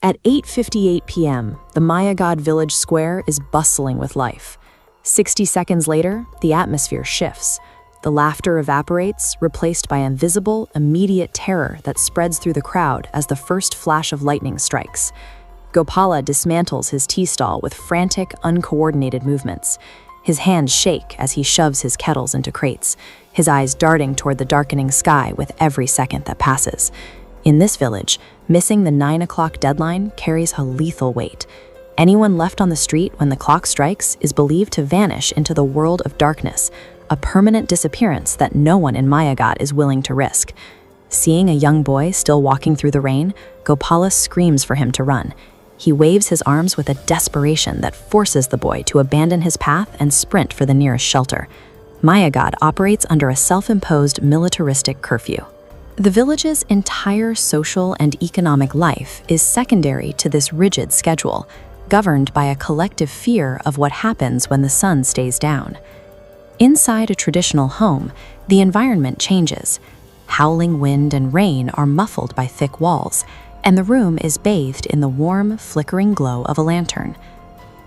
At 8:58 p.m., the Mayagadh village square is bustling with life. 60 seconds later, the atmosphere shifts. The laughter evaporates, replaced by invisible, immediate terror that spreads through the crowd as the first flash of lightning strikes. Gopala dismantles his tea stall with frantic, uncoordinated movements. His hands shake as he shoves his kettles into crates, his eyes darting toward the darkening sky with every second that passes. In this village, missing the 9 o'clock deadline carries a lethal weight. Anyone left on the street when the clock strikes is believed to vanish into the world of darkness, a permanent disappearance that no one in Mayagadh is willing to risk. Seeing a young boy still walking through the rain, Gopala screams for him to run. He waves his arms with a desperation that forces the boy to abandon his path and sprint for the nearest shelter. Mayagadh operates under a self-imposed militaristic curfew. The village's entire social and economic life is secondary to this rigid schedule, governed by a collective fear of what happens when the sun stays down. Inside a traditional home, the environment changes. Howling wind and rain are muffled by thick walls, and the room is bathed in the warm, flickering glow of a lantern.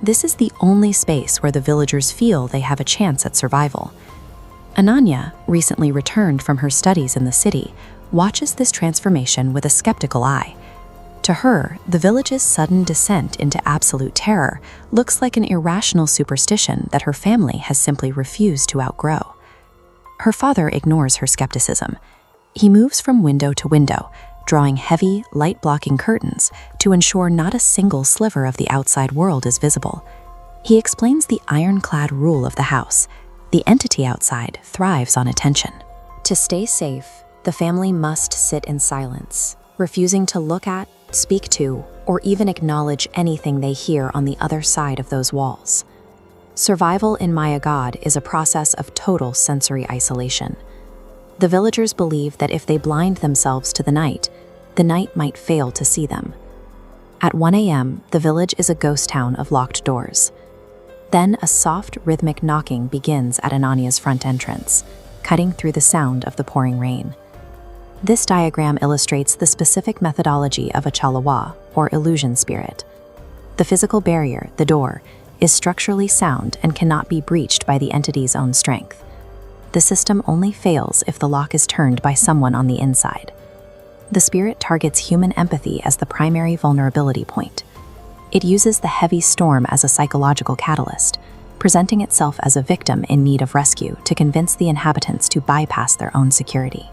This is the only space where the villagers feel they have a chance at survival. Ananya, recently returned from her studies in the city, watches this transformation with a skeptical eye. To her, the village's sudden descent into absolute terror looks like an irrational superstition that her family has simply refused to outgrow. Her father ignores her skepticism. He moves from window to window, drawing heavy, light-blocking curtains to ensure not a single sliver of the outside world is visible. He explains the ironclad rule of the house. The entity outside thrives on attention. To stay safe, the family must sit in silence, refusing to look at, speak to, or even acknowledge anything they hear on the other side of those walls. Survival in Mayagadh is a process of total sensory isolation. The villagers believe that if they blind themselves to the night might fail to see them. At 1 a.m., the village is a ghost town of locked doors. Then a soft, rhythmic knocking begins at Ananya's front entrance, cutting through the sound of the pouring rain. This diagram illustrates the specific methodology of a chalawa, or illusion spirit. The physical barrier, the door, is structurally sound and cannot be breached by the entity's own strength. The system only fails if the lock is turned by someone on the inside. The spirit targets human empathy as the primary vulnerability point. It uses the heavy storm as a psychological catalyst, presenting itself as a victim in need of rescue to convince the inhabitants to bypass their own security.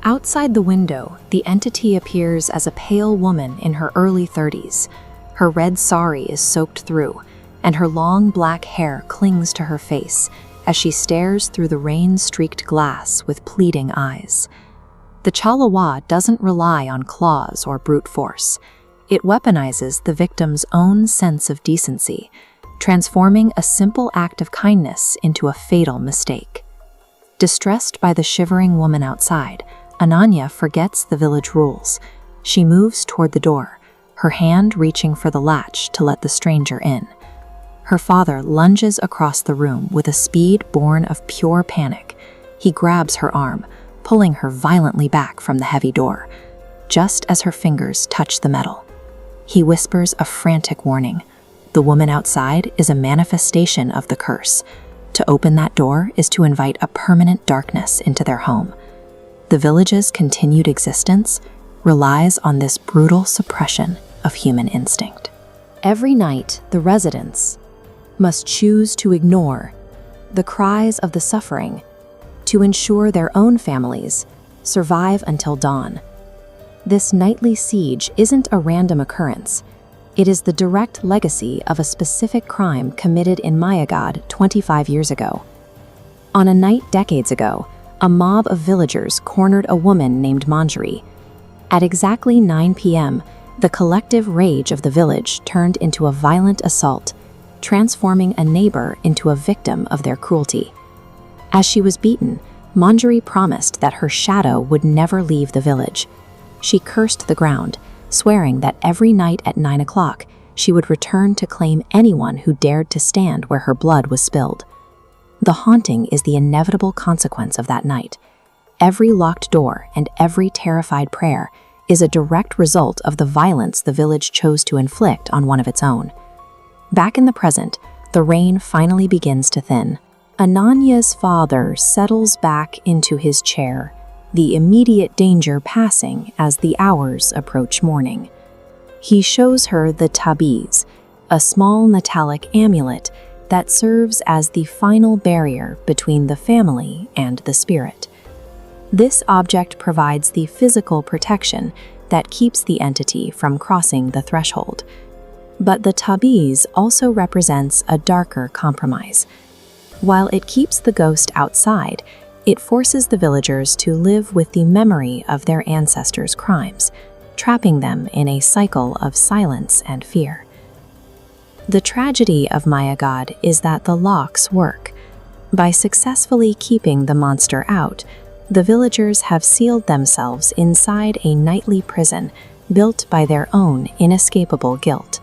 Outside the window, the entity appears as a pale woman in her early 30s. Her red sari is soaked through, and her long black hair clings to her face as she stares through the rain-streaked glass with pleading eyes. The chalawa doesn't rely on claws or brute force. It weaponizes the victim's own sense of decency, transforming a simple act of kindness into a fatal mistake. Distressed by the shivering woman outside, Ananya forgets the village rules. She moves toward the door, her hand reaching for the latch to let the stranger in. Her father lunges across the room with a speed born of pure panic. He grabs her arm, pulling her violently back from the heavy door, just as her fingers touch the metal. He whispers a frantic warning. The woman outside is a manifestation of the curse. To open that door is to invite a permanent darkness into their home. The village's continued existence relies on this brutal suppression of human instinct. Every night, the residents must choose to ignore the cries of the suffering to ensure their own families survive until dawn. This nightly siege isn't a random occurrence. It is the direct legacy of a specific crime committed in Mayagadh 25 years ago. On a night decades ago, a mob of villagers cornered a woman named Manjari. At exactly 9 p.m., the collective rage of the village turned into a violent assault, transforming a neighbor into a victim of their cruelty. As she was beaten, Manjari promised that her shadow would never leave the village. She cursed the ground, swearing that every night at 9 o'clock, she would return to claim anyone who dared to stand where her blood was spilled. The haunting is the inevitable consequence of that night. Every locked door and every terrified prayer is a direct result of the violence the village chose to inflict on one of its own. Back in the present, the rain finally begins to thin. Ananya's father settles back into his chair, the immediate danger passing as the hours approach morning. He shows her the tabiz, a small metallic amulet that serves as the final barrier between the family and the spirit. This object provides the physical protection that keeps the entity from crossing the threshold. But the tabiz also represents a darker compromise. While it keeps the ghost outside, it forces the villagers to live with the memory of their ancestors' crimes, trapping them in a cycle of silence and fear. The tragedy of Mayagadh is that the locks work. By successfully keeping the monster out, the villagers have sealed themselves inside a nightly prison built by their own inescapable guilt.